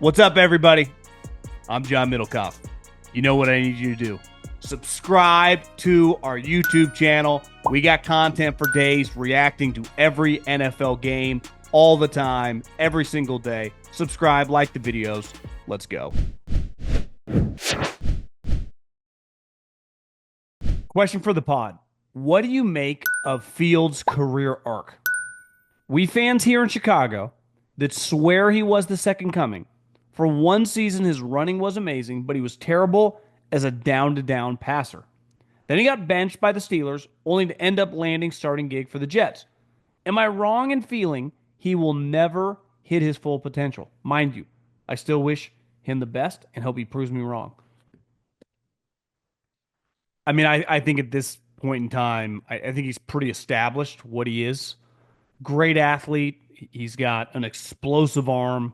What's up, everybody? I'm John Middlekauff. You know what I need you to do. Subscribe to our YouTube channel. We got content for days reacting to every NFL game all the time, every single day. Subscribe, like the videos. Let's go. Question for the pod. What do you make of Fields' career arc? We fans here in Chicago that swear he was the second coming. For one season, his running was amazing, but he was terrible as a down-to-down passer. Then he got benched by the Steelers, only to end up landing starting gig for the Jets. Am I wrong in feeling he will never hit his full potential? Mind you, I still wish him the best and hope he proves me wrong. I mean, I think at this point in time, I think he's pretty established what he is. Great athlete. He's got an explosive arm.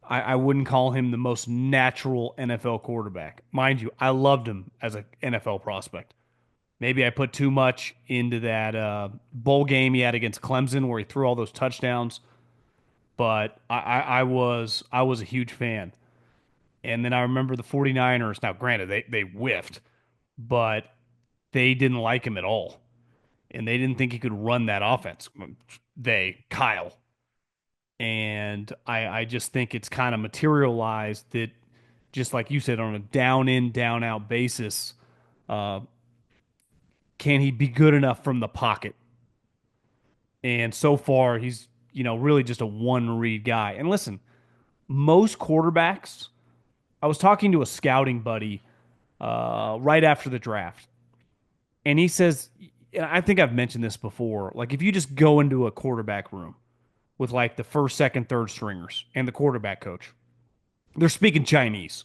I wouldn't call him the most natural NFL quarterback. Mind you, I loved him as an NFL prospect. Maybe I put too much into that bowl game he had against Clemson where he threw all those touchdowns, but I was a huge fan. And then I remember the 49ers. Now, granted, they whiffed, but they didn't like him at all. And they didn't think he could run that offense. Kyle. And I just think it's kind of materialized that, just like you said, on a down in, down out basis, uh, can he be good enough from the pocket? And so far, he's, really just a one read guy. And listen, most quarterbacks, I was talking to a scouting buddy right after the draft, and he says, I think I've mentioned this before, like if you just go into a quarterback room with like the first, second, third stringers and the quarterback coach, they're speaking Chinese.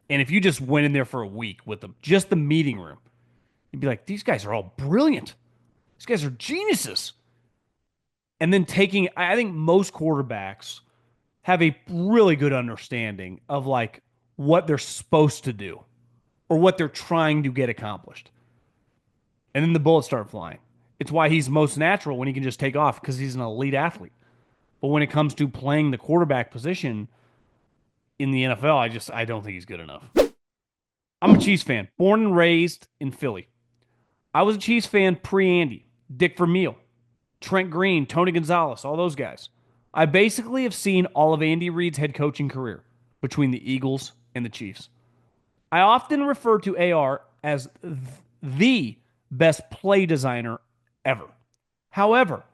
And if you just went in there for a week with them, just the meeting room, you'd be like, these guys are all brilliant. These guys are geniuses. And then I think most quarterbacks have a really good understanding of like what they're supposed to do or what they're trying to get accomplished. And then the bullets start flying. It's why he's most natural when he can just take off because he's an elite athlete. But when it comes to playing the quarterback position in the NFL, I don't think he's good enough. I'm a Chiefs fan, born and raised in Philly. I was a Chiefs fan pre-Andy, Dick Vermeil, Trent Green, Tony Gonzalez, all those guys. I basically have seen all of Andy Reid's head coaching career between the Eagles and the Chiefs. I often refer to AR as the best play designer ever. However,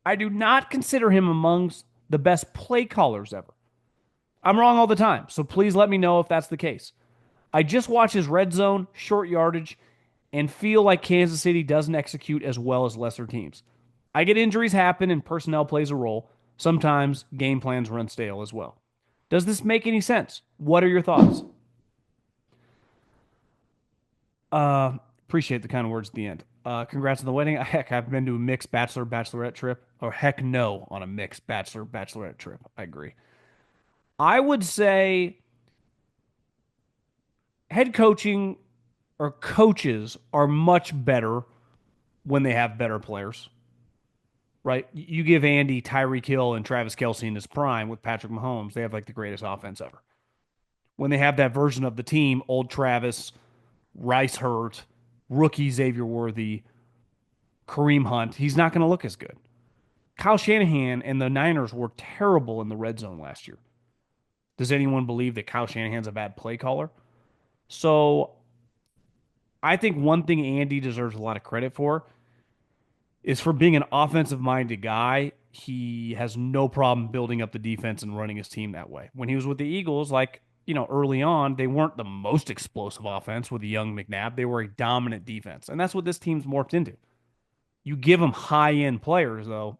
I do not consider him amongst the best play callers ever. I'm wrong all the time, so please let me know if that's the case. I just watch his red zone, short yardage, and feel like Kansas City doesn't execute as well as lesser teams. I get injuries happen and personnel plays a role. Sometimes game plans run stale as well. Does this make any sense? What are your thoughts? Appreciate the kind of words at the end. Congrats on the wedding. Heck, I've been to a mixed bachelor-bachelorette trip. Or heck no on a mixed bachelor-bachelorette trip. I agree. I would say head coaching or coaches are much better when they have better players, right? You give Andy, Tyreek Hill, and Travis Kelce in his prime with Patrick Mahomes, they have like the greatest offense ever. When they have that version of the team, old Travis, Rice Hurt, rookie Xavier Worthy, Kareem Hunt, he's not going to look as good. Kyle Shanahan and the Niners were terrible in the red zone last year. Does anyone believe that Kyle Shanahan's a bad play caller? So I think one thing Andy deserves a lot of credit for is for being an offensive minded guy. He has no problem building up the defense and running his team that way. When he was with the Eagles, early on, they weren't the most explosive offense with a young McNabb. They were a dominant defense. And that's what this team's morphed into. You give them high end players, though,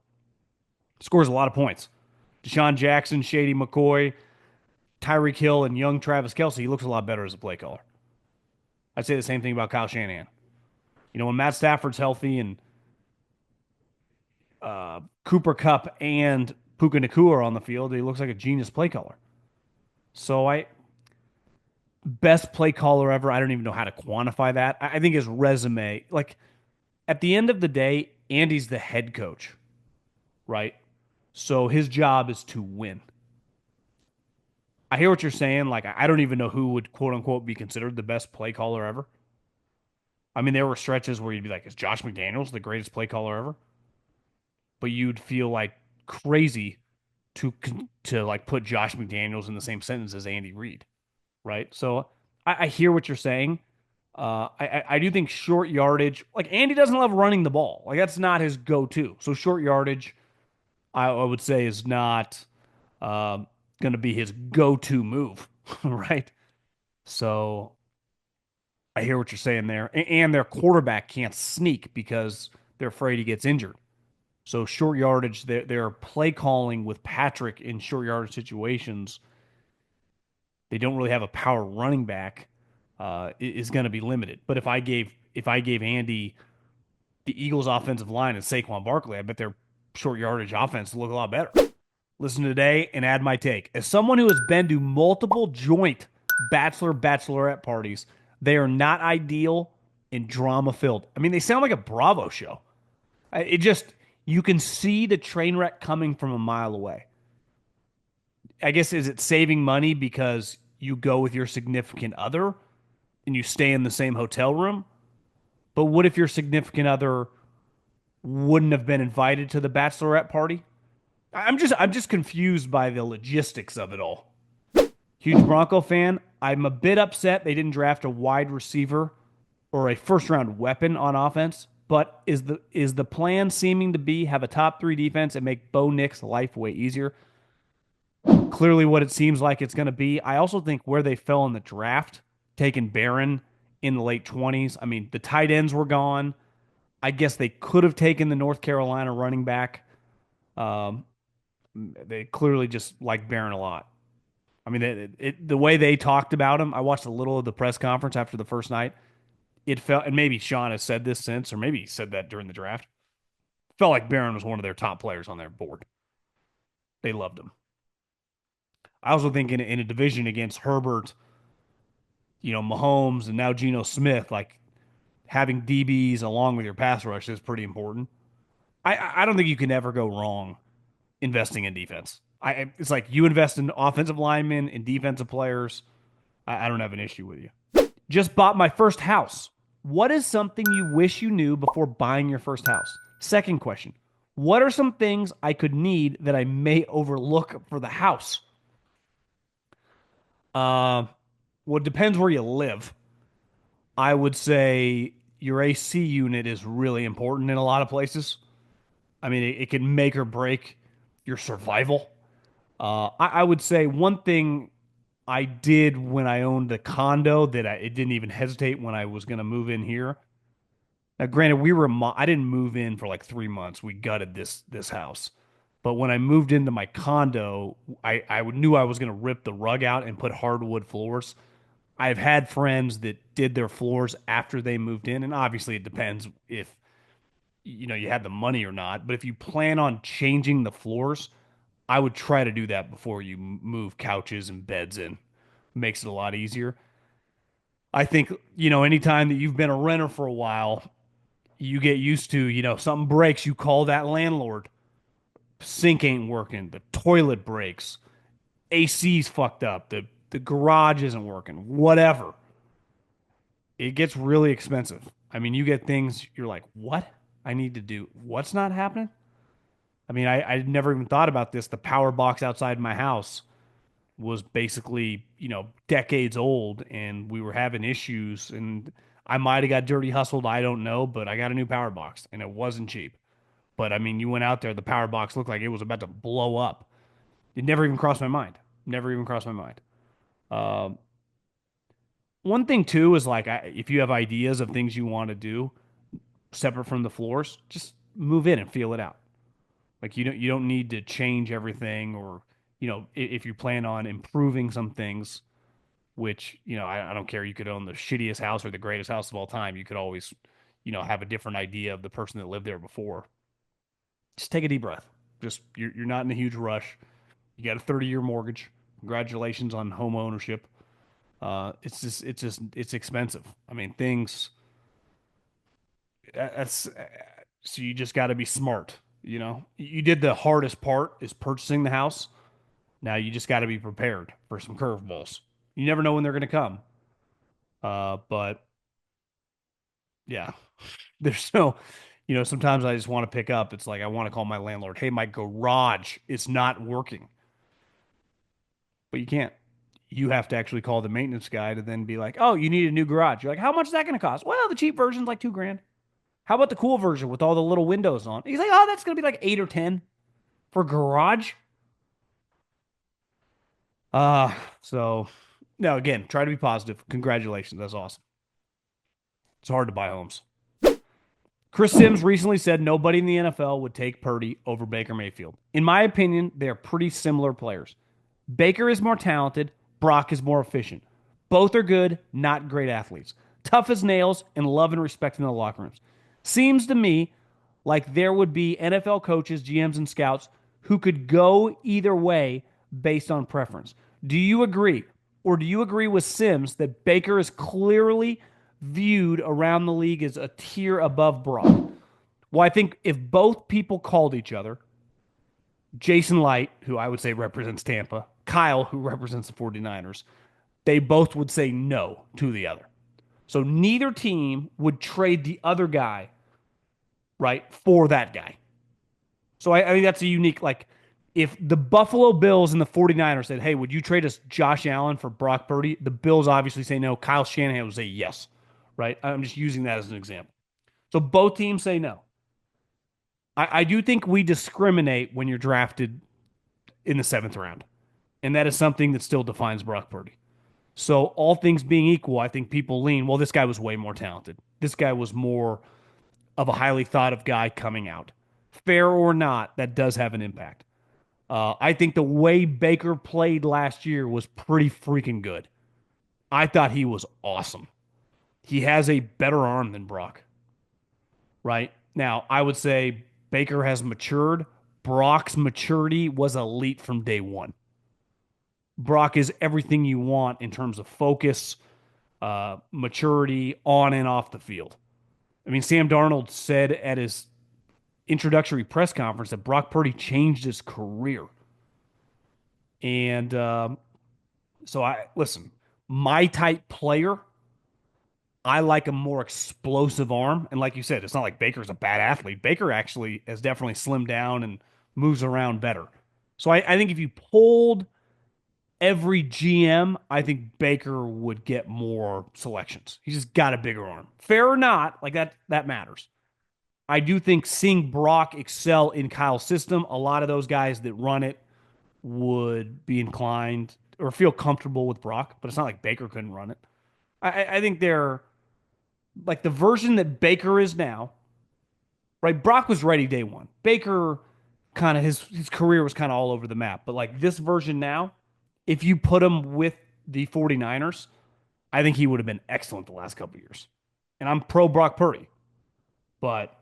scores a lot of points. Deshaun Jackson, Shady McCoy, Tyreek Hill, and young Travis Kelce, he looks a lot better as a play caller. I'd say the same thing about Kyle Shanahan. When Matt Stafford's healthy and Cooper Kupp and Puka Nacua are on the field, he looks like a genius play caller. So best play caller ever. I don't even know how to quantify that. I think his resume, like at the end of the day, Andy's the head coach, right? So his job is to win. I hear what you're saying. Like, I don't even know who would quote unquote be considered the best play caller ever. I mean, there were stretches where you'd be like, is Josh McDaniels the greatest play caller ever? But you'd feel like crazy to like put Josh McDaniels in the same sentence as Andy Reid, right? So I hear what you're saying. I do think short yardage, like Andy doesn't love running the ball. Like that's not his go-to. So short yardage, I would say, is not um, going to be his go-to move, right? So I hear what you're saying there. And their quarterback can't sneak because they're afraid he gets injured. So short yardage, their play calling with Patrick in short yardage situations, they don't really have a power running back, is going to be limited. But if I gave Andy the Eagles' offensive line and Saquon Barkley, I bet their short yardage offense would look a lot better. Listen today and add my take. As someone who has been to multiple joint bachelorette parties, they are not ideal and drama filled. I mean, they sound like a Bravo show. It just, you can see the train wreck coming from a mile away. I guess, is it saving money because you go with your significant other and you stay in the same hotel room? But what if your significant other wouldn't have been invited to the bachelorette party? I'm just confused by the logistics of it all. Huge Bronco fan. I'm a bit upset they didn't draft a wide receiver or a first round weapon on offense. But is the plan seeming to be have a top three defense and make Bo Nick's life way easier? Clearly, what it seems like it's going to be. I also think where they fell in the draft, taking Barron in the late 20s. I mean, the tight ends were gone. I guess they could have taken the North Carolina running back. Um, they clearly just like Barron a lot. I mean, the way they talked about him, I watched a little of the press conference after the first night. It felt, and maybe Sean has said this since, or maybe he said that during the draft. Felt like Barron was one of their top players on their board. They loved him. I also think in a division against Herbert, Mahomes, and now Geno Smith, like having DBs along with your pass rush is pretty important. I don't think you can ever go wrong investing in defense. It's like you invest in offensive linemen and defensive players. I don't have an issue with you. Just bought my first house. What is something you wish you knew before buying your first house? Second question. What are some things I could need that I may overlook for the house? Uh, well, it depends where you live. I would say your AC unit is really important in a lot of places. I mean, it can make or break your survival. I would say one thing I did when I owned the condo that it didn't even hesitate when I was going to move in here. Now, granted, I didn't move in for like 3 months. We gutted this house, but when I moved into my condo, I knew I was going to rip the rug out and put hardwood floors. I've had friends that did their floors after they moved in, and obviously it depends if you had the money or not. But if you plan on changing the floors, I would try to do that before you move couches and beds in. Makes it a lot easier. I think, anytime that you've been a renter for a while, you get used to, something breaks, you call that landlord. Sink ain't working, the toilet breaks, AC's fucked up, the garage isn't working, whatever. It gets really expensive. I mean, you get things you're like, what? I need to do what's not happening? I mean, I never even thought about this. The power box outside my house was basically, decades old and we were having issues and I might have got dirty hustled, I don't know, but I got a new power box and it wasn't cheap. But I mean, you went out there, the power box looked like it was about to blow up. It never even crossed my mind. Never even crossed my mind. Um, One thing too is like if you have ideas of things you want to do separate from the floors, just move in and feel it out. Like you don't need to change everything, or if you plan on improving some things, which I don't care. You could own the shittiest house or the greatest house of all time. You could always have a different idea of the person that lived there before. Just take a deep breath. Just you're not in a huge rush. You got a 30-year mortgage. Congratulations on home ownership. It's expensive. I mean, things that's so you just got to be smart. You did the hardest part is purchasing the house. Now you just got to be prepared for some curveballs. You never know when they're going to come. But yeah, there's no, sometimes I just want to pick up. It's like I want to call my landlord, hey, my garage is not working. But you can't. You have to actually call the maintenance guy to then be like, oh, you need a new garage. You're like, how much is that going to cost? Well, the cheap version's like 2 grand. How about the cool version with all the little windows on? He's like, oh, that's going to be like 8 or 10 for garage. So no, again, try to be positive. Congratulations. That's awesome. It's hard to buy homes. Chris Sims recently said nobody in the NFL would take Purdy over Baker Mayfield. In my opinion, they are pretty similar players. Baker is more talented, Brock is more efficient. Both are good, not great athletes. Tough as nails and love and respect in the locker rooms. Seems to me like there would be NFL coaches, GMs, and scouts who could go either way based on preference. Do you agree? Or do you agree with Sims that Baker is clearly viewed around the league as a tier above Brock? Well, I think if both people called each other, Jason Light, who I would say represents Tampa, Kyle, who represents the 49ers, they both would say no to the other. So neither team would trade the other guy, right, for that guy. So I think that's a unique, like, if the Buffalo Bills and the 49ers said, hey, would you trade us Josh Allen for Brock Purdy? The Bills obviously say no. Kyle Shanahan would say yes, right? I'm just using that as an example. So both teams say no. I do think we discriminate when you're drafted in the 7th round. And that is something that still defines Brock Purdy. So all things being equal, I think people lean, well, this guy was way more talented. This guy was more of a highly thought of guy coming out. Fair or not, that does have an impact. I think the way Baker played last year was pretty freaking good. I thought he was awesome. He has a better arm than Brock, right? Now, I would say Baker has matured. Brock's maturity was elite from day one. Brock is everything you want in terms of focus, maturity on and off the field. I mean, Sam Darnold said at his introductory press conference that Brock Purdy changed his career. And so listen, my type player, I like a more explosive arm. And like you said, it's not like Baker's a bad athlete. Baker actually has definitely slimmed down and moves around better. So I think if you pulled every GM, I think Baker would get more selections. He's just got a bigger arm. Fair or not, like that matters. I do think seeing Brock excel in Kyle's system, a lot of those guys that run it would be inclined or feel comfortable with Brock, but it's not like Baker couldn't run it. I think they're like the version that Baker is now, right? Brock was ready day one. Baker kind of his career was kind of all over the map, but like this version now, if you put him with the 49ers, I think he would have been excellent the last couple of years. And I'm pro Brock Purdy. But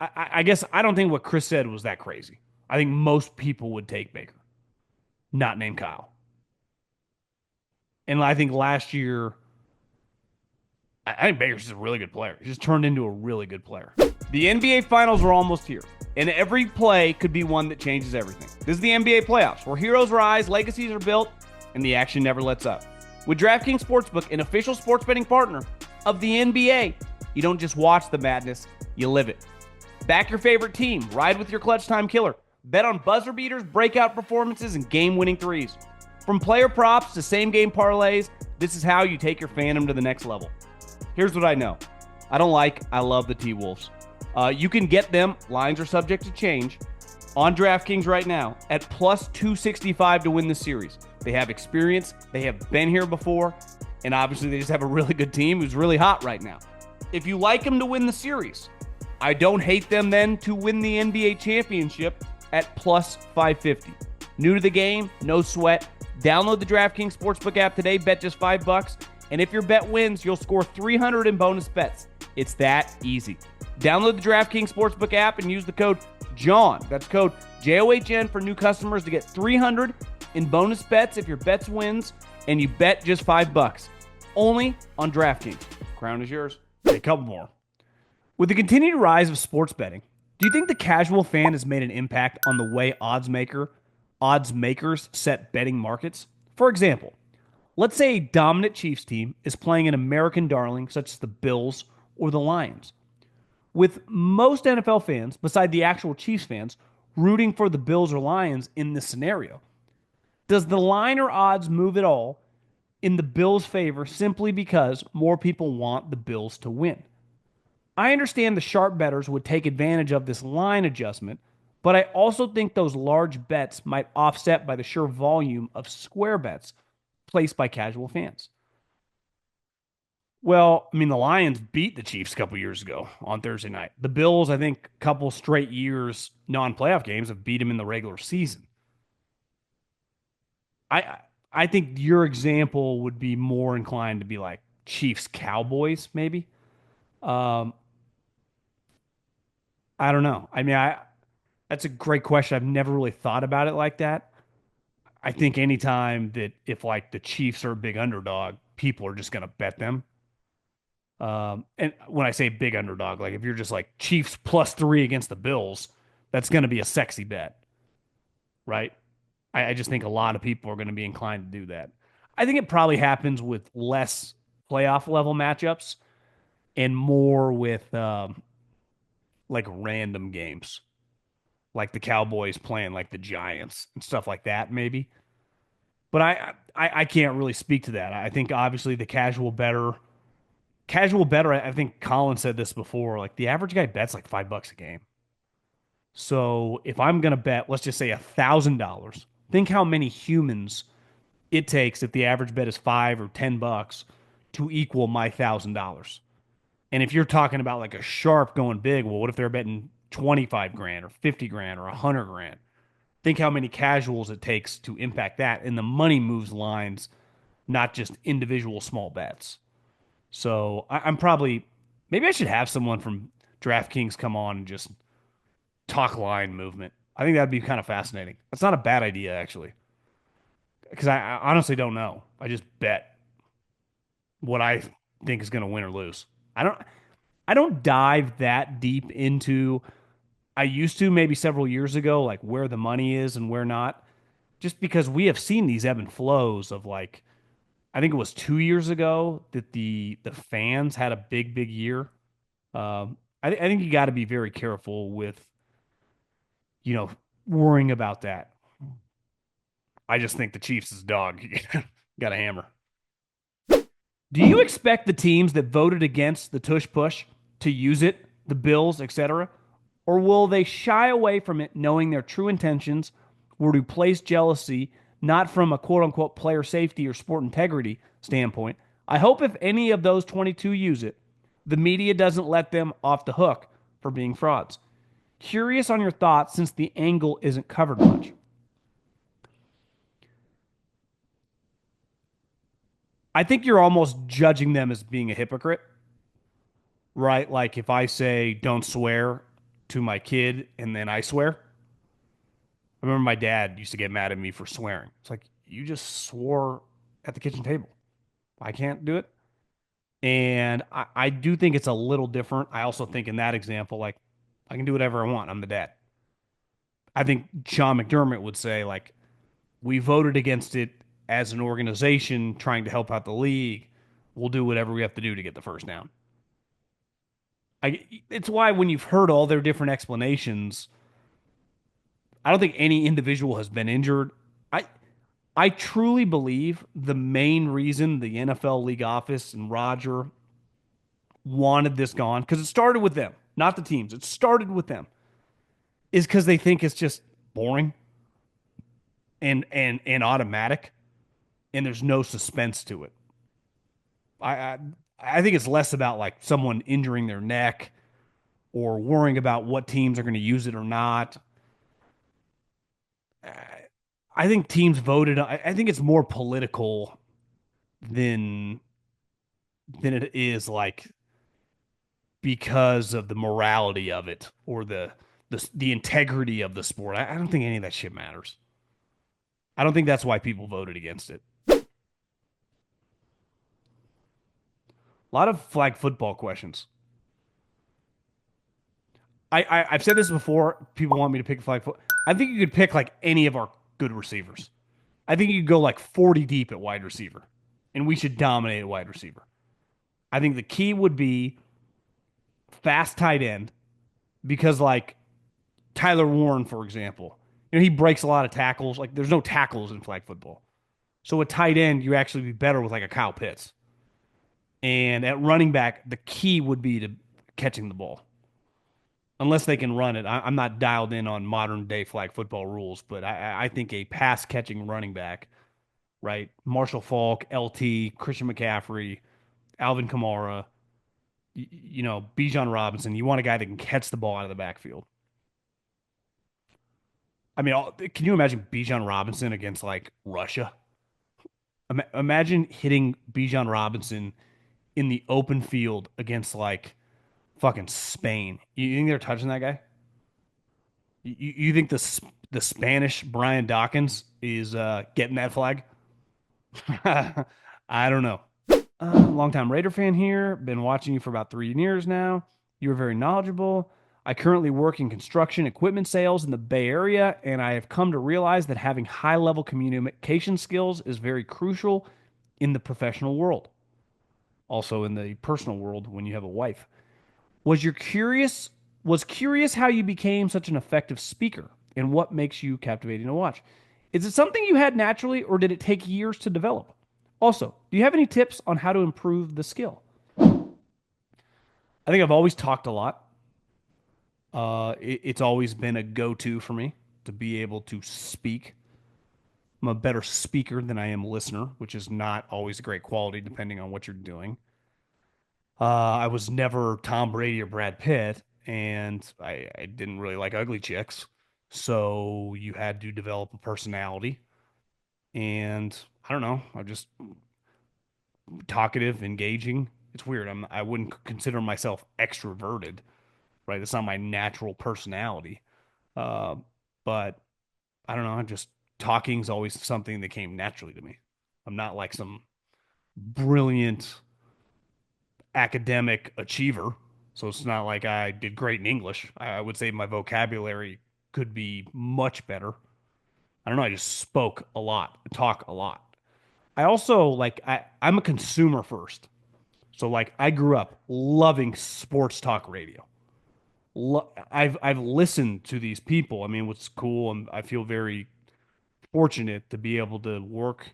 I guess I don't think what Chris said was that crazy. I think most people would take Baker, not named Kyle. And I think last year, I think Baker's just a really good player. He just turned into a really good player. The NBA Finals are almost here, and every play could be one that changes everything. This is the NBA playoffs, where heroes rise, legacies are built, and the action never lets up. With DraftKings Sportsbook, an official sports betting partner of the NBA, you don't just watch the madness, you live it. Back your favorite team, ride with your clutch time killer, bet on buzzer beaters, breakout performances, and game-winning threes. From player props to same-game parlays, this is how you take your fandom to the next level. Here's what I know. I love the T-Wolves. You can get them, lines are subject to change, on DraftKings right now at plus 265 to win the series. They have experience, they have been here before, and obviously they just have a really good team who's really hot right now. If you like them to win the series, I don't hate them then to win the NBA championship at plus 550. New to the game, no sweat. Download the DraftKings Sportsbook app today, bet just $5, and if your bet wins, you'll score $300 in bonus bets. It's that easy. Download the DraftKings Sportsbook app and use the code JOHN. That's code JOHN for new customers to get $300 in bonus bets if your bets wins and you bet just $5. Only on DraftKings. Crown is yours. Okay, a couple more. With the continued rise of sports betting, do you think the casual fan has made an impact on the way Oddsmaker odds makers set betting markets. For example, let's say a dominant Chiefs team is playing an American darling such as the Bills or the Lions. With most NFL fans, beside the actual Chiefs fans, rooting for the Bills or Lions in this scenario, does the line or odds move at all in the Bills' favor simply because more people want the Bills to win? I understand the sharp bettors would take advantage of this line adjustment, but I also think those large bets might offset by the sheer volume of square bets placed by casual fans. Well, I mean, the Lions beat the Chiefs a couple years ago on Thursday night. The Bills, I think, a couple straight years non-playoff games have beat them in the regular season. I I think your example would be more inclined to be like Chiefs Cowboys, maybe. Um, I don't know. I mean, I that's a great question. I've never really thought about it like that. I think anytime that if like the Chiefs are a big underdog, people are just going to bet them. And when I say big underdog, like if you're just like Chiefs +3 against the Bills, that's going to be a sexy bet, right? I just think a lot of people are going to be inclined to do that. I think it probably happens with less playoff level matchups and more with like random games, like the Cowboys playing like the Giants and stuff like that, maybe. But I can't really speak to that. I think obviously the casual better. I think Colin said this before. Like the average guy bets like $5 a game. So if I'm gonna bet, let's just say $1,000. Think how many humans it takes if the average bet is 5 or $10 to equal my $1,000. And if you're talking about like a sharp going big, well, what if they're betting 25 grand or 50 grand or 100 grand? Think how many casuals it takes to impact that. And the money moves lines, not just individual small bets. So I'm probably, maybe I should have someone from DraftKings come on and just talk line movement. I think that'd be kind of fascinating. That's not a bad idea, actually, because I honestly don't know. I just bet what I think is going to win or lose. I don't, I don't dive that deep into, I used to maybe several years ago, like where the money is and where not, just because we have seen these ebb and flows of like, I think it was 2 years ago that the fans had a big year. I think you got to be very careful with you know worrying about that. I just think the Chiefs is dog. Got a hammer. Do you expect the teams that voted against the tush push to use it, the Bills, etc., or will they shy away from it, knowing their true intentions were to place jealousy, not from a quote unquote player safety or sport integrity standpoint? I hope if any of those 22 use it, the media doesn't let them off the hook for being frauds. Curious on your thoughts since the angle isn't covered much. I think you're almost judging them as being a hypocrite, right? Like if I say don't swear to my kid and then I swear. I remember my dad used to get mad at me for swearing. It's like you just swore at the kitchen table. I can't do it. And I do think it's a little different. I also think in that example, like I can do whatever I want. I'm the dad. I think Sean McDermott would say, like, we voted against it as an organization trying to help out the league. We'll do whatever we have to do to get the first down. It's why when you've heard all their different explanations, I don't think any individual has been injured. I I truly believe the main reason the NFL league office and Roger wanted this gone, because it started with them, not the teams. It started with them, is because they think it's just boring and automatic, and there's no suspense to it. I, I I think it's less about like someone injuring their neck or worrying about what teams are going to use it or not. I think teams voted. I think it's more political than it is like because of the morality of it or the integrity of the sport. I don't think any of that shit matters. I don't think that's why people voted against it. A lot of flag football questions. I've said this before. People want me to pick flag football. I think you could pick like any of our good receivers. I think you could go like 40 deep at wide receiver, and we should dominate at wide receiver. I think the key would be fast tight end because, like, Tyler Warren, for example, he breaks a lot of tackles. Like, there's no tackles in flag football. So at tight end, you actually be better with like a Kyle Pitts. And at running back, the key would be to catching the ball. Unless they can run it. I'm not dialed in on modern day flag football rules, but I think a pass catching running back, right? Marshall Faulk, LT, Christian McCaffrey, Alvin Kamara, Bijan Robinson. You want a guy that can catch the ball out of the backfield. I mean, can you imagine Bijan Robinson against like Russia? Imagine hitting Bijan Robinson in the open field against like fucking Spain. You think they're touching that guy? You think the Spanish Brian Dawkins is getting that flag? I don't know. Longtime Raider fan here. Been watching you for about 3 years now. You are very knowledgeable. I currently work in construction equipment sales in the Bay Area, and I have come to realize that having high level communication skills is very crucial in the professional world. Also in the personal world when you have a wife. Was curious how you became such an effective speaker and what makes you captivating to watch. Is it something you had naturally or did it take years to develop? Also, do you have any tips on how to improve the skill? I think I've always talked a lot. It's always been a go-to for me to be able to speak. I'm a better speaker than I am listener, which is not always a great quality depending on what you're doing. I was never Tom Brady or Brad Pitt, and I didn't really like ugly chicks. So you had to develop a personality. And I don't know, I'm just talkative, engaging. It's weird. I wouldn't consider myself extroverted, right? That's not my natural personality. Uh, but I don't know. Just talking's always something that came naturally to me. I'm not like some brilliant academic achiever. So it's not like I did great in English. I would say my vocabulary could be much better. I don't know. I just spoke a lot, talk a lot. I also like I'm a consumer first. So like I grew up loving sports talk radio. I've listened to these people. I mean, what's cool, and I feel very fortunate to be able to work,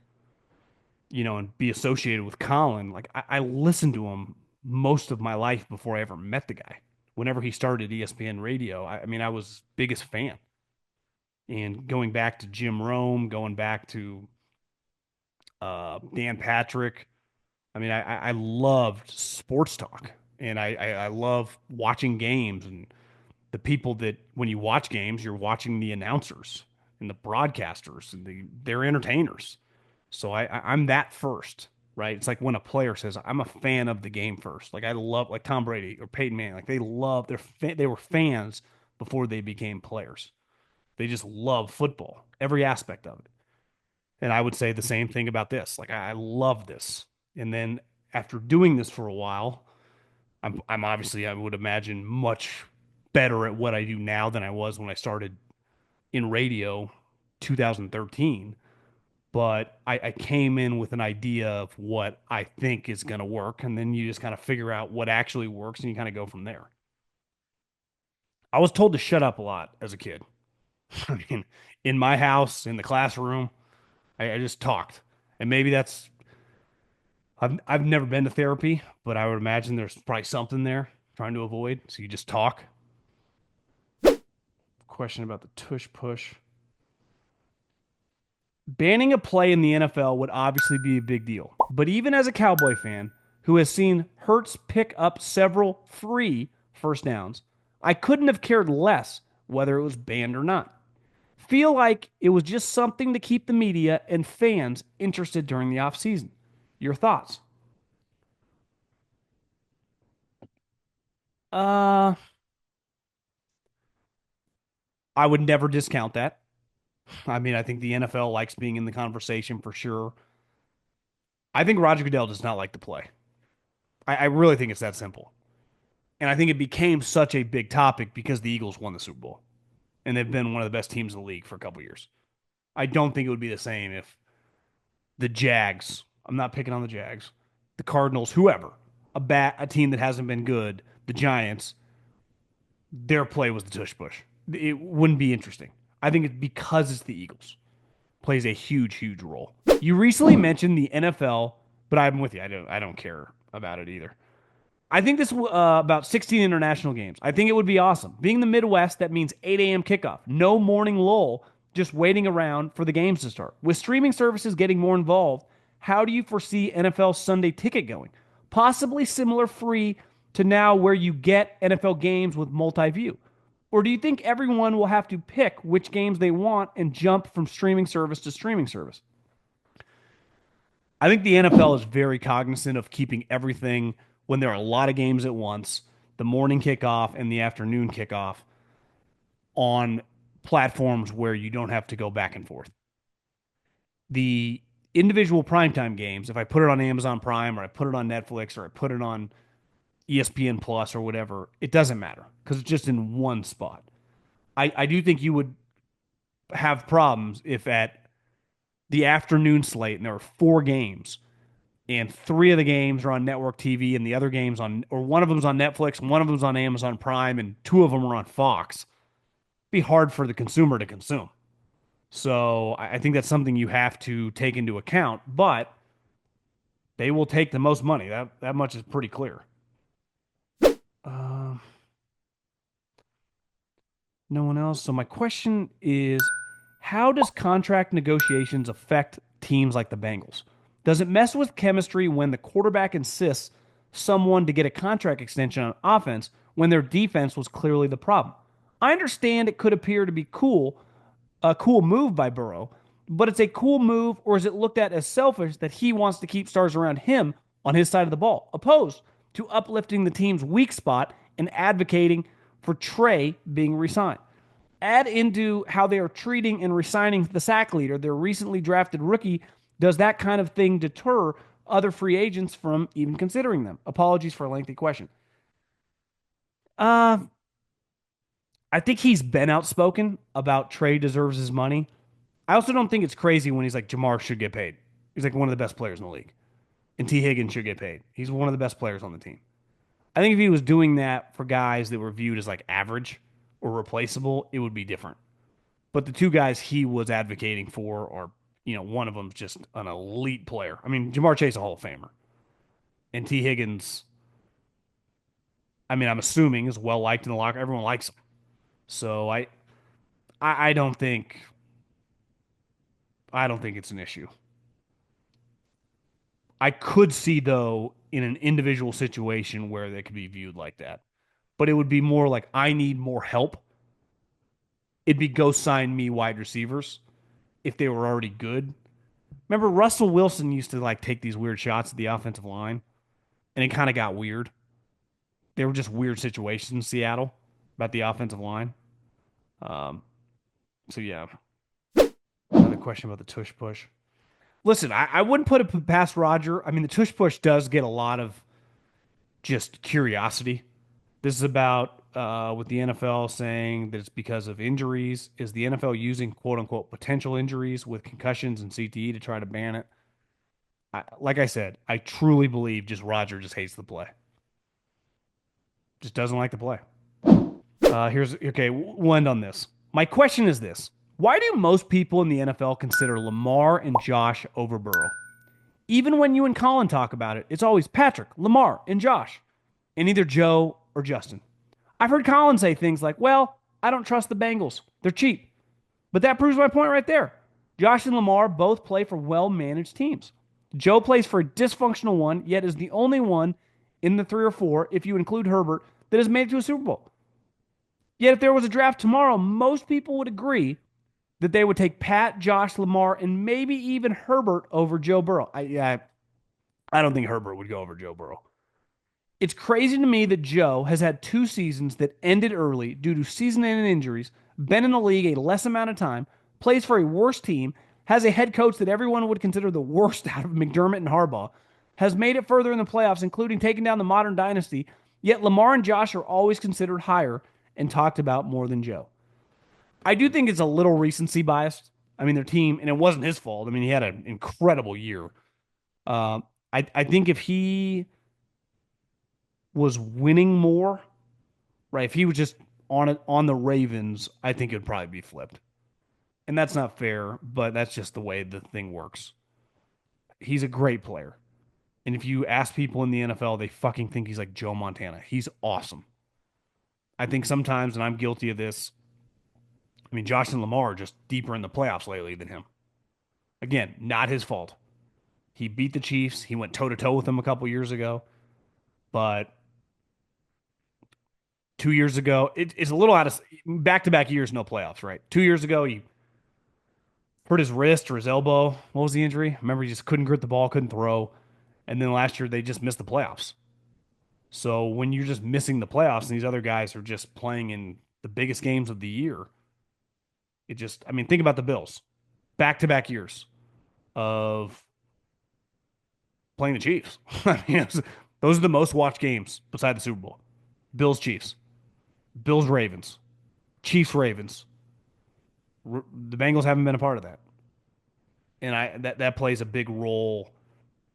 and be associated with Colin. Like I listened to him most of my life before I ever met the guy. Whenever he started ESPN Radio, I mean, I was his biggest fan. And going back to Jim Rome, going back to Dan Patrick, I mean, I loved sports talk, and I love watching games and the people that when you watch games, you're watching the announcers and the broadcasters and they're entertainers. So I'm that first, right? It's like when a player says, "I'm a fan of the game first." Like I love like Tom Brady or Peyton Manning. Like they were fans before they became players. They just love football, every aspect of it. And I would say the same thing about this. Like I love this. And then after doing this for a while, I'm obviously I would imagine much better at what I do now than I was when I started in radio 2013. But I came in with an idea of what I think is going to work. And then you just kind of figure out what actually works and you kind of go from there. I was told to shut up a lot as a kid. I mean, in my house, in the classroom, I just talked. And maybe I've never been to therapy, but I would imagine there's probably something there trying to avoid. So you just talk. Question about the tush push. Banning a play in the NFL would obviously be a big deal. But even as a Cowboy fan who has seen Hurts pick up several free first downs, I couldn't have cared less whether it was banned or not. Feel like it was just something to keep the media and fans interested during the offseason. Your thoughts? Uh, I would never discount that. I mean, I think the NFL likes being in the conversation for sure. I think Roger Goodell does not like to play. I really think it's that simple. And I think it became such a big topic because the Eagles won the Super Bowl and they've been one of the best teams in the league for a couple years. I don't think it would be the same if the Jags, I'm not picking on the Jags, the Cardinals, whoever, a team that hasn't been good, the Giants, their play was the tush push. It wouldn't be interesting. I think it's because it's the Eagles plays a huge, huge role. You recently mentioned the NFL, but I'm with you. I don't care about it either. I think this about 16 international games. I think it would be awesome. Being the Midwest, that means 8 a.m. kickoff, no morning lull, just waiting around for the games to start. With streaming services getting more involved, how do you foresee NFL Sunday ticket going? Possibly similar free to now where you get NFL games with multi-view. Or do you think everyone will have to pick which games they want and jump from streaming service to streaming service? I think the NFL is very cognizant of keeping everything when there are a lot of games at once, the morning kickoff and the afternoon kickoff on platforms where you don't have to go back and forth. The individual primetime games, if I put it on Amazon Prime or I put it on Netflix or I put it on ESPN Plus or whatever, it doesn't matter because it's just in one spot. I do think you would have problems if at the afternoon slate and there are four games and three of the games are on network TV and the other games on, or one of them's on Netflix and one of them's on Amazon Prime and two of them are on Fox. It'd be hard for the consumer to consume. So I think that's something you have to take into account, but they will take the most money. That much is pretty clear. Uh, no one else. So my question is, how does contract negotiations affect teams like the Bengals? Does it mess with chemistry when the quarterback insists someone to get a contract extension on offense when their defense was clearly the problem? I understand it could appear to be a cool move by Burrow, but it's a cool move, or is it looked at as selfish that he wants to keep stars around him on his side of the ball, opposed to uplifting the team's weak spot and advocating for Trey being re-signed? Add into how they are treating and resigning the sack leader, their recently drafted rookie. Does that kind of thing deter other free agents from even considering them? Apologies for a lengthy question. Uh, I think he's been outspoken about Trey deserves his money. I also don't think it's crazy when he's like Jamar should get paid. He's like one of the best players in the league, and T. Higgins should get paid. He's one of the best players on the team. I think if he was doing that for guys that were viewed as like average or replaceable, it would be different. But the two guys he was advocating for are, one of them's just an elite player. I mean, Jamar Chase, a Hall of Famer, and T. Higgins. I mean, I'm assuming is well liked in the locker. Everyone likes him, so I don't think it's an issue. I could see though in an individual situation where they could be viewed like that, but it would be more like I need more help. It'd be go sign me wide receivers if they were already good. Remember Russell Wilson used to like take these weird shots at the offensive line, and it kind of got weird. They were just weird situations in Seattle about the offensive line. Um, so yeah, another question about the tush push. Listen, I wouldn't put it past Roger. I mean, the tush push does get a lot of just curiosity. This is about with the NFL saying that it's because of injuries. Is the NFL using quote unquote potential injuries with concussions and CTE to try to ban it? Like I said, I truly believe just Roger just hates the play. Just doesn't like the play. Here's okay. We'll end on this. My question is this: why do most people in the NFL consider Lamar and Josh over Burrow? Even when you and Colin talk about it, it's always Patrick, Lamar, and Josh, and either Joe or Justin. I've heard Colin say things like, well, I don't trust the Bengals. They're cheap. But that proves my point right there. Josh and Lamar both play for well managed teams. Joe plays for a dysfunctional one, yet is the only one in the three or four, if you include Herbert, that has made it to a Super Bowl. Yet if there was a draft tomorrow, most people would agree that they would take Pat, Josh, Lamar, and maybe even Herbert over Joe Burrow. I don't think Herbert would go over Joe Burrow. It's crazy to me that Joe has had two seasons that ended early due to season-ending injuries, been in the league a less amount of time, plays for a worse team, has a head coach that everyone would consider the worst out of McDermott and Harbaugh, has made it further in the playoffs, including taking down the modern dynasty, yet Lamar and Josh are always considered higher and talked about more than Joe. I do think it's a little recency biased. I mean, their team, and it wasn't his fault. I mean, he had an incredible year. Uh, I think if he was winning more, right? If he was just on it on the Ravens, I think it'd probably be flipped. And that's not fair, but that's just the way the thing works. He's a great player. And if you ask people in the NFL, they fucking think he's like Joe Montana. He's awesome. I think sometimes, and I'm guilty of this, I mean, Josh and Lamar are just deeper in the playoffs lately than him. Again, not his fault. He beat the Chiefs. He went toe to toe with them a couple years ago. But 2 years ago, it's a little out of back to back years, no playoffs, right? 2 years ago, he hurt his wrist or his elbow. What was the injury? Remember, he just couldn't grip the ball, couldn't throw. And then last year, they just missed the playoffs. So when you're just missing the playoffs and these other guys are just playing in the biggest games of the year, it just, I mean, think about the Bills. Back to back years of playing the Chiefs. I mean, those are the most watched games beside the Super Bowl. Bills, Chiefs, Bills, Ravens, Chiefs, Ravens. The Bengals haven't been a part of that. And that plays a big role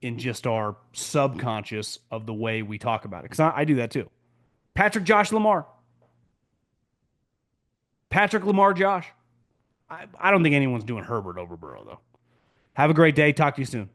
in just our subconscious of the way we talk about it. Because I do that too. Patrick, Josh, Lamar. Patrick, Lamar, Josh. I don't think anyone's doing Herbert over Burrow, though. Have a great day. Talk to you soon.